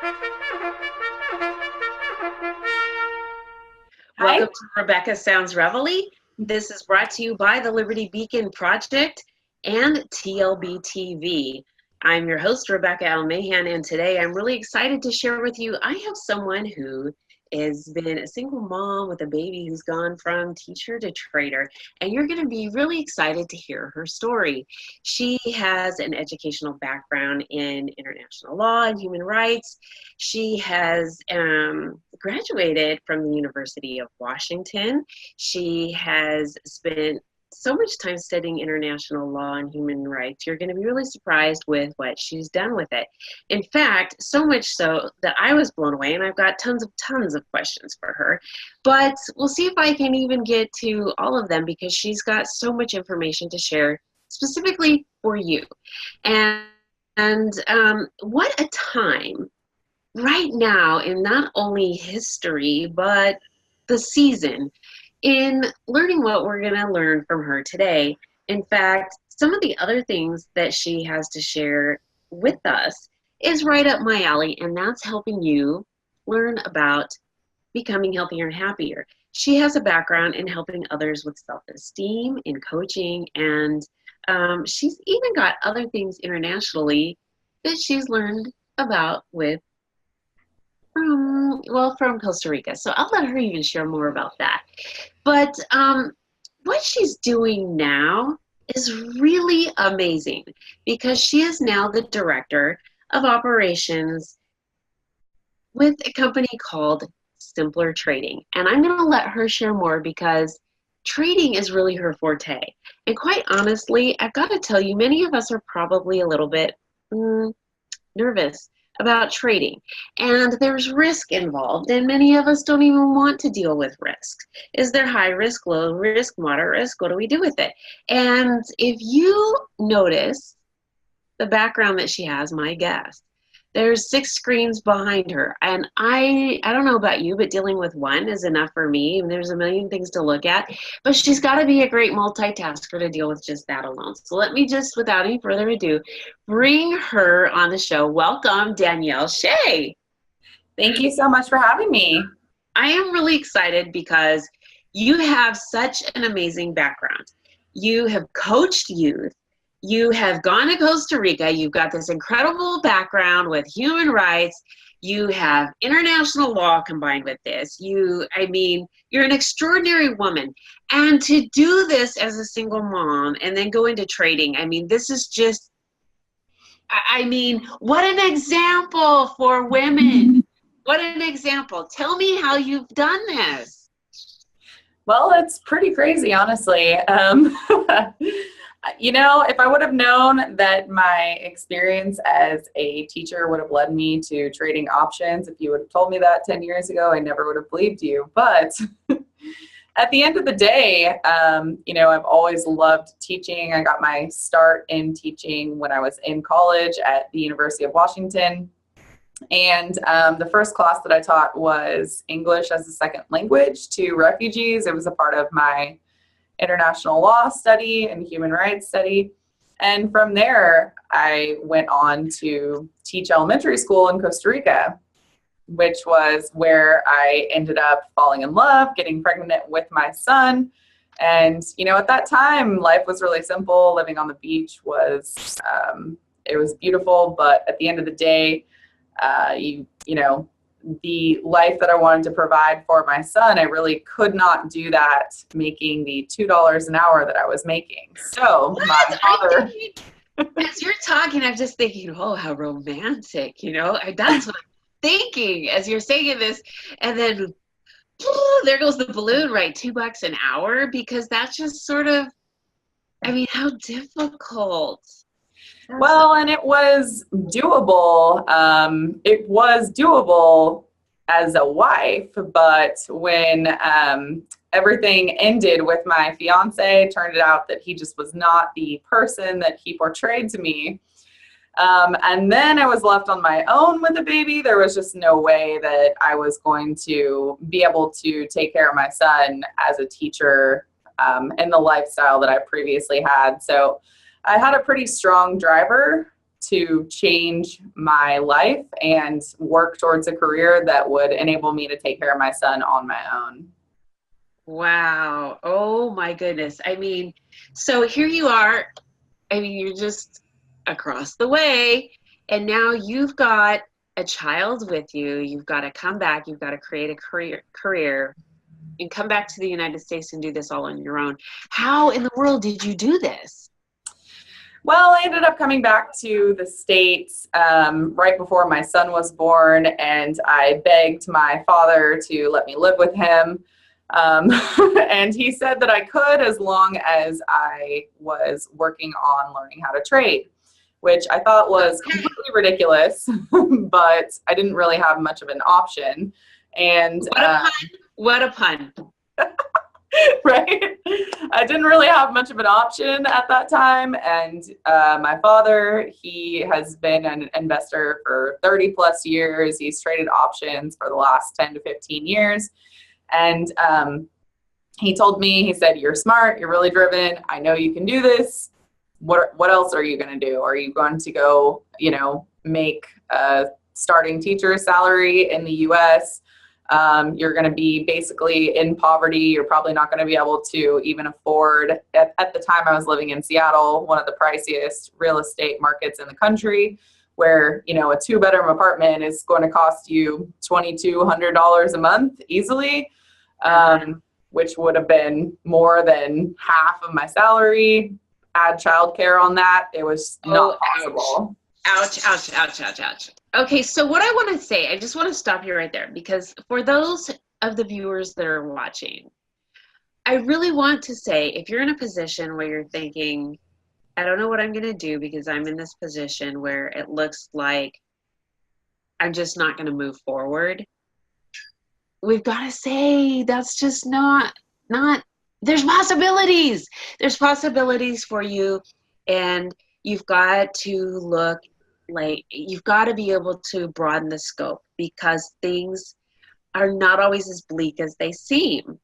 Hi. Welcome to Rebecca Sounds Reveille. This is brought to you by the Liberty Beacon Project and TLBTV. I'm your host, Rebecca L. Mahan, and today I'm really excited to share with you. I have someone who has been a single mom with a baby who's gone from teacher to trader, and you're going to be really excited to hear her story. She has an educational background in international law and human rights. She has graduated from the University of Washington. She has spent so much time studying international law and human rights. You're going to be really surprised with what she's done with it. In fact, so much so that I was blown away, and I've got tons of questions for her. But we'll see if I can even get to all of them because she's got so much information to share specifically for you. And what a time right now in not only history, but the season in learning what we're going to learn from her today. In fact, some of the other things that she has to share with us is right up my alley, and that's helping you learn about becoming healthier and happier. She has a background in helping others with self-esteem, in coaching, and she's even got other things internationally that she's learned about with from Costa Rica. So I'll let her even share more about that. But what she's doing now is really amazing because she is now the director of operations with a company called Simpler Trading. And I'm going to let her share more because trading is really her forte. And quite honestly, I've got to tell you, many of us are probably a little bit nervous about trading. And there's risk involved, and many of us don't even want to deal with risk. Is there high risk, low risk, moderate risk? What do we do with it? And if you notice the background that she has, my guess, there's 6 screens behind her. And I don't know about you, but dealing with one is enough for me. And there's a million things to look at. But she's got to be a great multitasker to deal with just that alone. So let me just, without any further ado, bring her on the show. Welcome, Danielle Shay. Thank you so much for having me. I am really excited because you have such an amazing background. You have coached youth. You have gone to Costa Rica. You've got this incredible background with human rights. You have international law combined with this. You're an extraordinary woman. And to do this as a single mom and then go into trading, this is just, what an example for women. What an example. Tell me how you've done this. Well, it's pretty crazy, honestly. If I would have known that my experience as a teacher would have led me to trading options, if you would have told me that 10 years ago, I never would have believed you. But at the end of the day, I've always loved teaching. I got my start in teaching when I was in college at the University of Washington. And the first class that I taught was English as a second language to refugees. It was a part of my international law study and human rights study. And from there, I went on to teach elementary school in Costa Rica, which was where I ended up falling in love, getting pregnant with my son. And, at that time, life was really simple. Living on the beach it was beautiful. But at the end of the day, the life that I wanted to provide for my son, I really could not do that making the $2 an hour that I was making. So my father. As you're talking, I'm just thinking, oh, how romantic, that's what I'm thinking as you're saying this. And then there goes the balloon, right? $2 an hour, because that's just sort of, how difficult. Well, and it was doable. It was doable as a wife, but when everything ended with my fiance, it turned out that he just was not the person that he portrayed to me. And then I was left on my own with a baby. There was just no way that I was going to be able to take care of my son as a teacher in the lifestyle that I previously had. So I had a pretty strong driver to change my life and work towards a career that would enable me to take care of my son on my own. Wow. Oh my goodness. I mean, so here you are. I mean, you're just across the way, and now you've got a child with you. You've got to come back. You've got to create a career and come back to the United States and do this all on your own. How in the world did you do this? Well, I ended up coming back to the States right before my son was born, and I begged my father to let me live with him. And he said that I could, as long as I was working on learning how to trade, which I thought was completely ridiculous, but I didn't really have much of an option. And what a pun. What a pun. Right? I didn't really have much of an option at that time. And my father, he has been an investor for 30 plus years. He's traded options for the last 10 to 15 years. And he told me, he said, "You're smart, you're really driven. I know you can do this. What else are you going to do? Are you going to go, make a starting teacher salary in the US? You're going to be basically in poverty. You're probably not going to be able to even afford," at the time I was living in Seattle, one of the priciest real estate markets in the country, where, a 2-bedroom apartment is going to cost you $2,200 a month easily, which would have been more than half of my salary. Add childcare on that. It was not possible. Ouch, ouch, ouch, ouch, ouch. Okay, so what I want to say, I just want to stop you right there, because for those of the viewers that are watching, I really want to say, if you're in a position where you're thinking, I don't know what I'm going to do because I'm in this position where it looks like I'm just not going to move forward, we've got to say that's just not, there's possibilities. There's possibilities for you, and you've got to look like, you've got to be able to broaden the scope, because things are not always as bleak as they seem.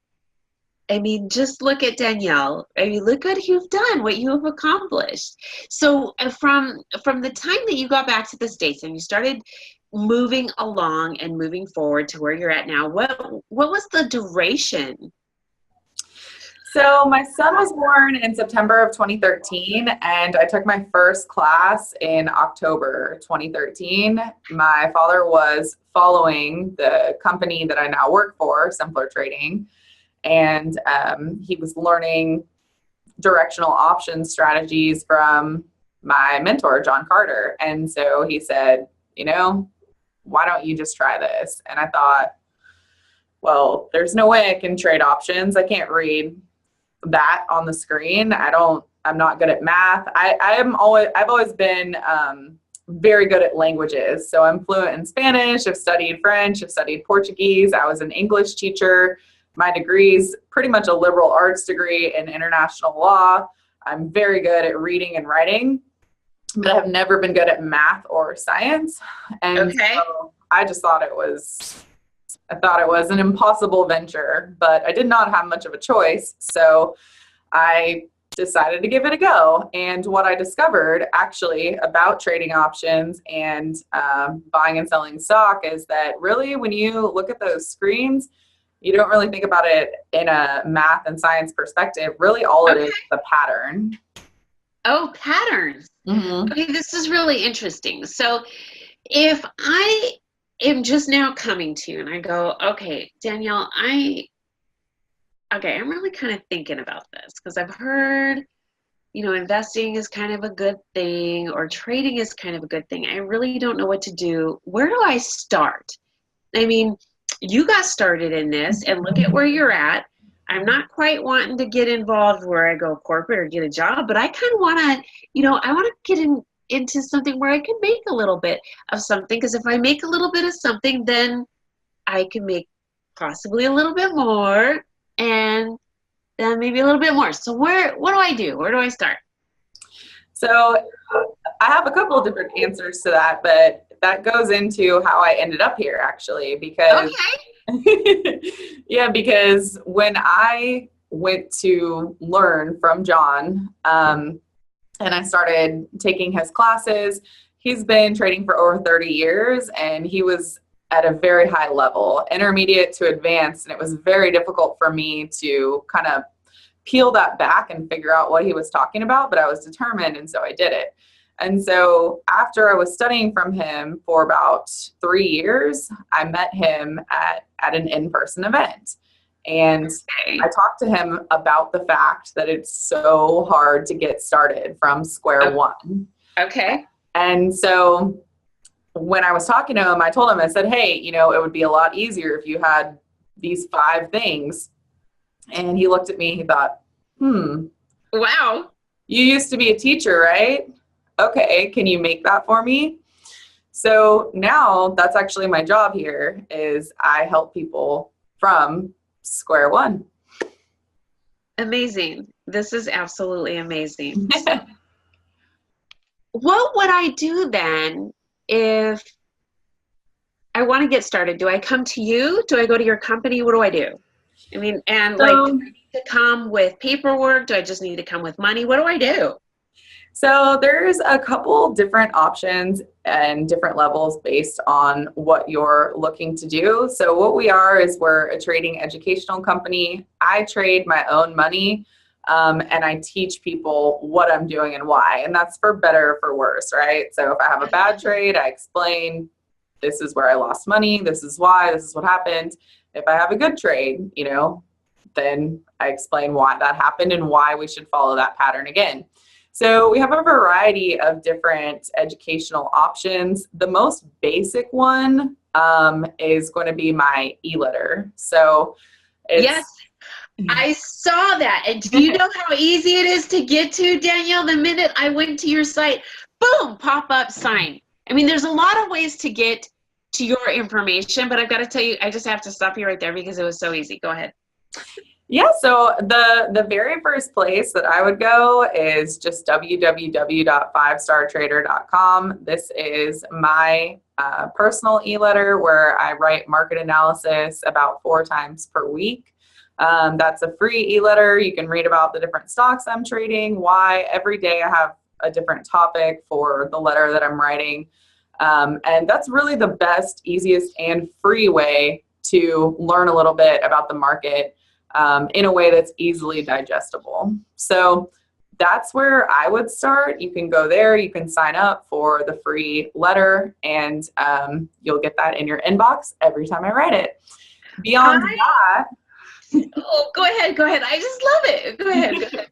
I mean, just look at Danielle. I mean, look what you've done, what you have accomplished. So from the time that you got back to the States and you started moving along and moving forward to where you're at now, what was the duration? So my son was born in September of 2013, and I took my first class in October 2013. My father was following the company that I now work for, Simpler Trading, and he was learning directional option strategies from my mentor, John Carter. And so he said, why don't you just try this? And I thought, well, there's no way I can trade options. I can't read that on the screen. I'm not good at math. I've always been very good at languages. So I'm fluent in Spanish. I've studied French. I've studied Portuguese. I was an English teacher. My degree's pretty much a liberal arts degree in international law. I'm very good at reading and writing, but I have never been good at math or science. And so I just thought it was an impossible venture, but I did not have much of a choice. So I decided to give it a go. And what I discovered actually about trading options and buying and selling stock is that really, when you look at those screens, you don't really think about it in a math and science perspective. Really, all it is the pattern. Oh, patterns. Mm-hmm. Okay, this is really interesting. So if I am just now coming to you and I go, okay, Danielle, I'm really kind of thinking about this, because I've heard, investing is kind of a good thing, or trading is kind of a good thing. I really don't know what to do. Where do I start? I mean, you got started in this, and look at where you're at. I'm not quite wanting to get involved where I go corporate or get a job, but I kind of want to, I want to get into something where I can make a little bit of something, because if I make a little bit of something, then I can make possibly a little bit more, and then maybe a little bit more. So what do I do? Where do I start? So I have a couple of different answers to that, but that goes into how I ended up here, actually, because because when I went to learn from John, and I started taking his classes, He's been trading for over 30 years, and he was at a very high level, intermediate to advanced, and it was very difficult for me to kind of peel that back and figure out what he was talking about, but I was determined, and so I did it. And so after I was studying from him for about 3 years, I met him at an in-person event. And I talked to him about the fact that it's so hard to get started from square one. Okay. And so when I was talking to him, I told him, I said, hey, you know, it would be a lot easier if you had these 5 things. And he looked at me, he thought, wow, you used to be a teacher, right? Okay, can you make that for me? So now that's actually my job here, is I help people from square one. Amazing. This is absolutely amazing. What would I do then if I want to get started? Do I come to you? Do I go to your company? What do I do? I mean, and like, do I need to come with paperwork? Do I just need to come with money? What do I do? So there's a couple different options and different levels based on what you're looking to do. So what we are is we're a trading educational company. I trade my own money, and I teach people what I'm doing and why. And that's for better or for worse, right? So if I have a bad trade, I explain, this is where I lost money, this is why, this is what happened. If I have a good trade, you know, then I explain why that happened and why we should follow that pattern again. So we have a variety of different educational options. The most basic one is going to be my e-letter. So yes, I saw that. And do you know how easy it is to get to, Danielle? The minute I went to your site, boom, pop-up sign. I mean, there's a lot of ways to get to your information, but I've got to tell you, I just have to stop you right there because it was so easy. Go ahead. Yeah, so the very first place that I would go is just www.5startrader.com. This is my personal e-letter where I write market analysis about 4 times per week. That's a free e-letter. You can read about the different stocks I'm trading, why. Every day I have a different topic for the letter that I'm writing. And that's really the best, easiest, and free way to learn a little bit about the market in a way that's easily digestible. So that's where I would start. You can go there, you can sign up for the free letter, and you'll get that in your inbox every time I write it. Beyond that, oh, go ahead. I just love it. Go ahead.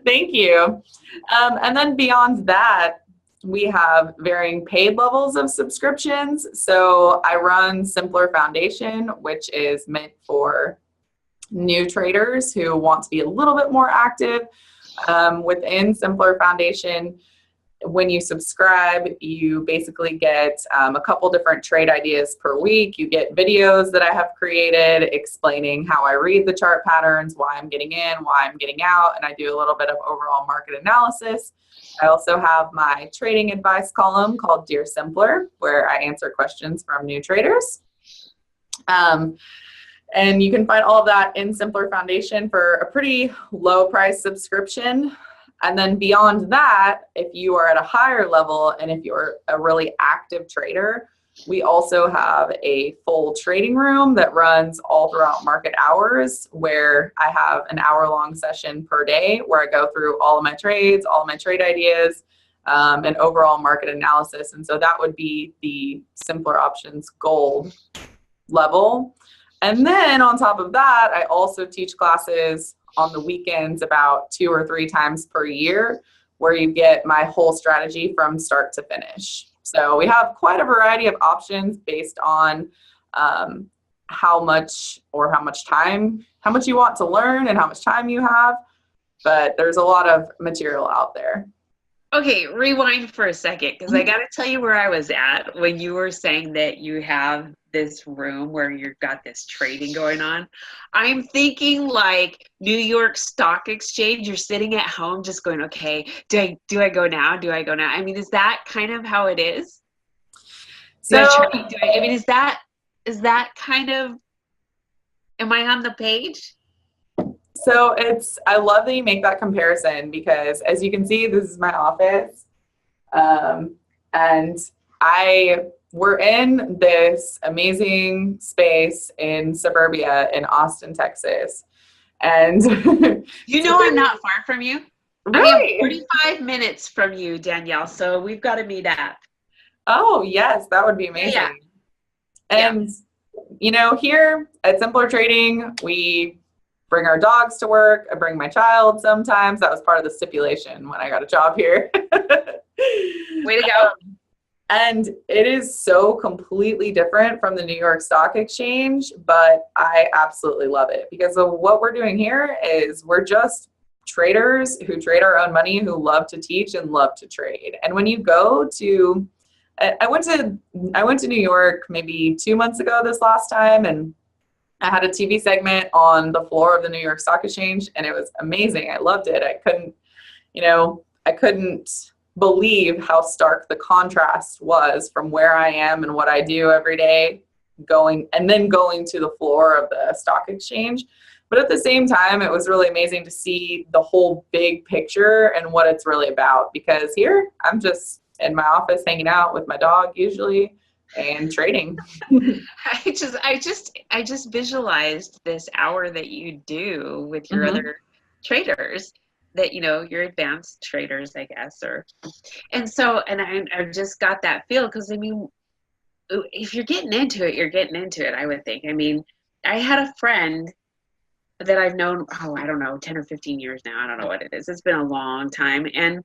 Thank you. And then beyond that, we have varying paid levels of subscriptions. So I run Simpler Foundation, which is meant for new traders who want to be a little bit more active. Within Simpler Foundation, when you subscribe, you basically get a couple different trade ideas per week. You get videos that I have created explaining how I read the chart patterns, why I'm getting in, why I'm getting out, and I do a little bit of overall market analysis. I also have my trading advice column called Dear Simpler, where I answer questions from new traders. And you can find all of that in Simpler Foundation for a pretty low price subscription. And then beyond that, if you are at a higher level and if you're a really active trader, we also have a full trading room that runs all throughout market hours, where I have an hour-long session per day where I go through all of my trades, all of my trade ideas, and overall market analysis. And so that would be the Simpler Options Gold level. And then on top of that, I also teach classes on the weekends about 2 or 3 times per year, where you get my whole strategy from start to finish. So we have quite a variety of options based on how much you want to learn and how much time you have. But there's a lot of material out there. Okay, rewind for a second, because I got to tell you where I was at when you were saying that you have this room where you've got this trading going on. I'm thinking like New York Stock Exchange. You're sitting at home just going, okay, do I go now? Do I go now? I mean, is that kind of how it is? I mean, is that kind of, am I on the page? So I love that you make that comparison, because as you can see, this is my office. And we're in this amazing space in suburbia in Austin, Texas. And You know, I'm not far from you. really? I am 45 minutes from you, Danielle. So we've got to meet up. Oh, yes, that would be amazing. Yeah. And, you know, here at Simpler Trading, we bring our dogs to work. I bring my child sometimes. That was part of the stipulation when I got a job here. Way to go. And it is so completely different from the New York Stock Exchange, but I absolutely love it because of what we're doing here is we're just traders who trade our own money, who love to teach and love to trade. And when you go to, I went to New York maybe 2 months ago this last time, and I had a TV segment on the floor of the New York Stock Exchange, and it was amazing. I loved it. I couldn't believe how stark the contrast was from where I am and what I do every day, going to the floor of the stock exchange. But at the same time, it was really amazing to see the whole big picture and what it's really about, because here I'm just in my office hanging out with my dog usually and trading. I just visualized this hour that you do with your other traders, that, you know, you're advanced traders, I guess, and I just got that feel, because I mean, if you're getting into it, you're getting into it, I would think. I mean, I had a friend that I've known, I don't know, 10 or 15 years now. I don't know what it is. It's been a long time. And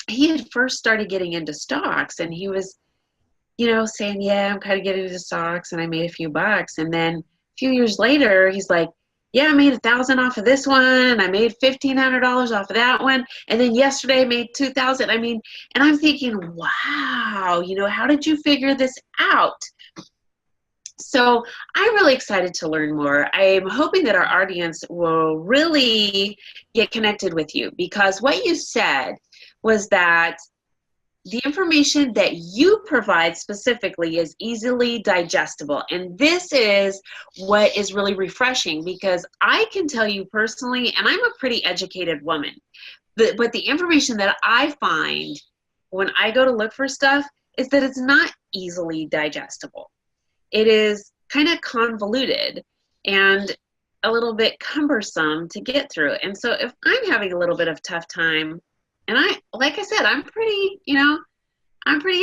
he had first started getting into stocks, and he was, you know, saying, yeah, I'm kind of getting into stocks and I made a few bucks. And then a few years later, he's like, yeah, I made 1,000 off of this one, and I made $1,500 off of that one. And then yesterday I made 2,000. I mean, and I'm thinking, wow, you know, how did you figure this out? So I'm really excited to learn more. I'm hoping that our audience will really get connected with you, because what you said was that the information that you provide specifically is easily digestible. And this is what is really refreshing, because I can tell you personally, and I'm a pretty educated woman, but the information that I find when I go to look for stuff is that it's not easily digestible. It is kind of convoluted and a little bit cumbersome to get through. And so if I'm having a little bit of tough time, and like I said, I'm pretty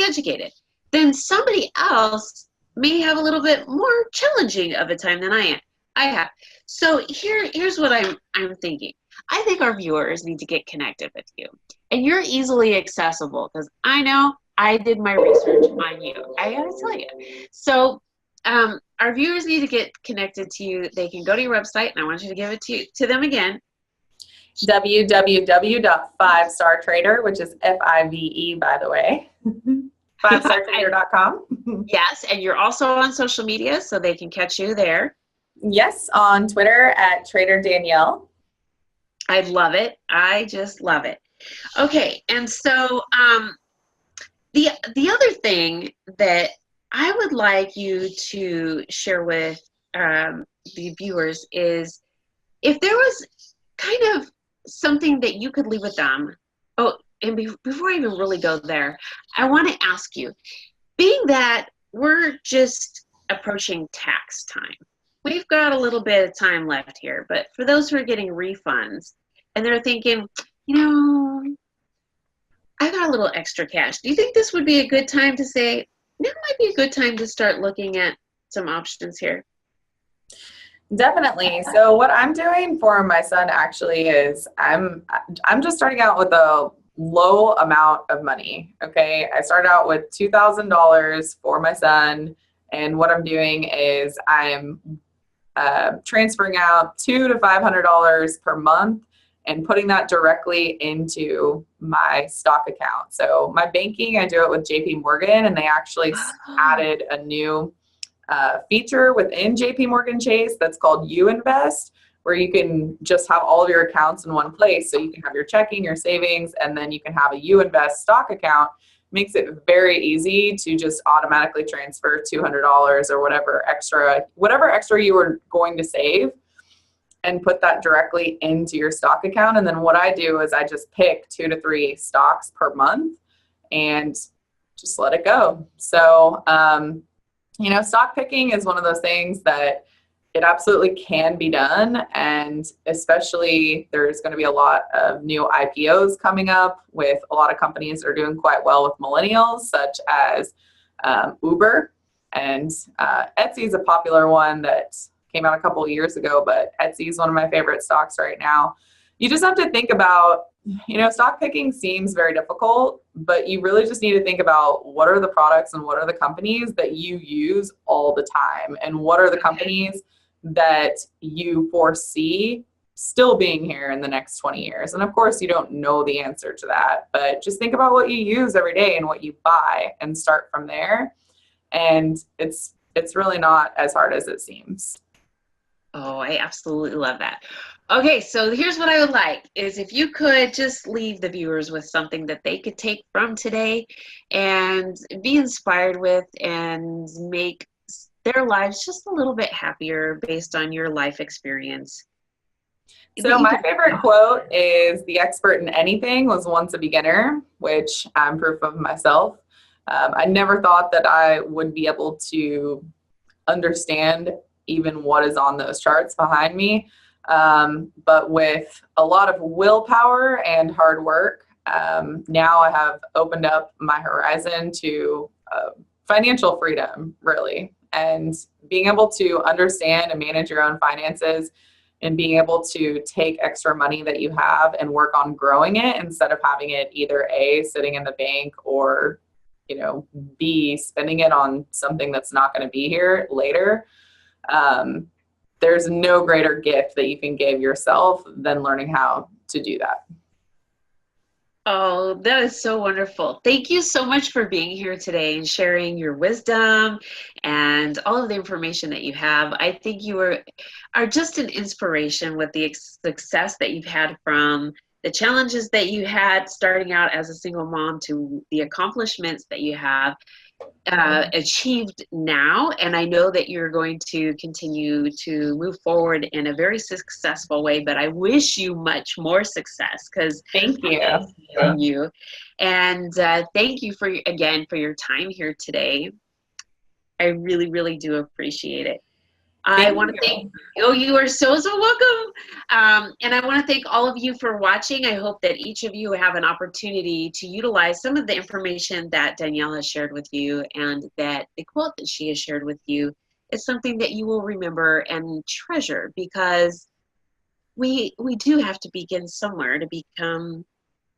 educated, then somebody else may have a little bit more challenging of a time than I have. So here's what I'm thinking. I think our viewers need to get connected with you, and you're easily accessible, because I know I did my research on you. I gotta tell you. So our viewers need to get connected to you. They can go to your website, and I want you to give it to them again. www.5startrader, which is FIVE, by the way. 5startrader.com. Yes, and you're also on social media, so they can catch you there. Yes, on Twitter at Trader Danielle. I love it. I just love it. Okay, and so the other thing that I would like you to share with the viewers is, if there was kind of something that you could leave with them. Oh, and before I even really go there, I want to ask you, being that we're just approaching tax time, we've got a little bit of time left here, but for those who are getting refunds and they're thinking, you know, I got a little extra cash, do you think this would be a good time to say, now might be a good time to start looking at some options here? Definitely. So what I'm doing for my son actually is I'm just starting out with a low amount of money. Okay. I started out with $2,000 for my son. And what I'm doing is I'm transferring out $200 to $500 per month and putting that directly into my stock account. So my banking, I do it with JP Morgan, and they actually added a new feature within JP Morgan Chase that's called You Invest, where you can just have all of your accounts in one place. So you can have your checking, your savings, and then you can have a You Invest stock account. Makes it very easy to just automatically transfer $200 or whatever extra you were going to save, and put that directly into your stock account. And then what I do is I just pick 2 to 3 stocks per month. and just let it go. So, stock picking is one of those things that it absolutely can be done. And especially there's going to be a lot of new IPOs coming up with a lot of companies that are doing quite well with millennials, such as Uber. And Etsy is a popular one that came out a couple of years ago, but Etsy is one of my favorite stocks right now. You just have to think about, stock picking seems very difficult, but you really just need to think about what are the products and what are the companies that you use all the time, and what are the companies that you foresee still being here in the next 20 years. And of course, you don't know the answer to that, but just think about what you use every day and what you buy and start from there. And it's really not as hard as it seems. Oh, I absolutely love that. Okay, so here's what I would like is if you could just leave the viewers with something that they could take from today and be inspired with and make their lives just a little bit happier based on your life experience. So my favorite quote is, "The expert in anything was once a beginner," which I'm proof of myself. I never thought that I would be able to understand even what is on those charts behind me. But with a lot of willpower and hard work, now I have opened up my horizon to financial freedom, really, and being able to understand and manage your own finances, and being able to take extra money that you have and work on growing it instead of having it either A, sitting in the bank, or B, spending it on something that's not going to be here later. There's no greater gift that you can give yourself than learning how to do that. Oh, that is so wonderful. Thank you so much for being here today and sharing your wisdom and all of the information that you have. I think you are just an inspiration with the success that you've had, from the challenges that you had starting out as a single mom to the accomplishments that you have achieved now. And I know that you're going to continue to move forward in a very successful way, but I wish you much more success, because Thank you. And thank you for your time here today. I really, really do appreciate it. I want to thank you are so welcome. And I want to thank all of you for watching. I hope that each of you have an opportunity to utilize some of the information that Danielle has shared with you, and that the quote that she has shared with you is something that you will remember and treasure, because we do have to begin somewhere to become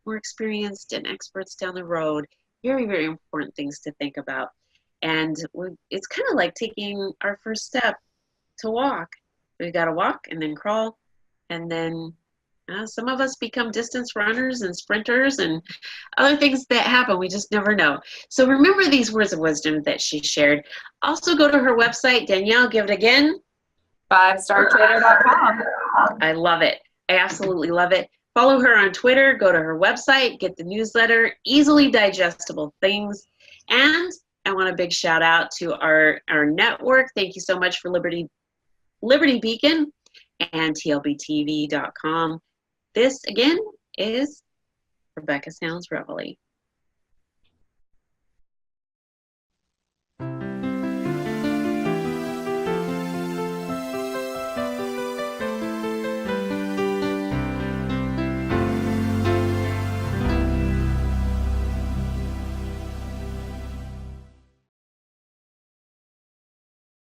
more experienced and experts down the road. Very, very important things to think about. And it's kind of like taking our first step to walk. We got to walk and then crawl, and then some of us become distance runners and sprinters and other things that happen. We just never know. So remember these words of wisdom that she shared. Also go to her website. Danielle, give it again. 5startrader.com. I love it. I absolutely love it. Follow her on Twitter. Go to her website. Get the newsletter. Easily digestible things. And I want a big shout out to our network. Thank you so much for Liberty Beacon and TLBTV.com. This, again, is Rebecca Sounds Reveille.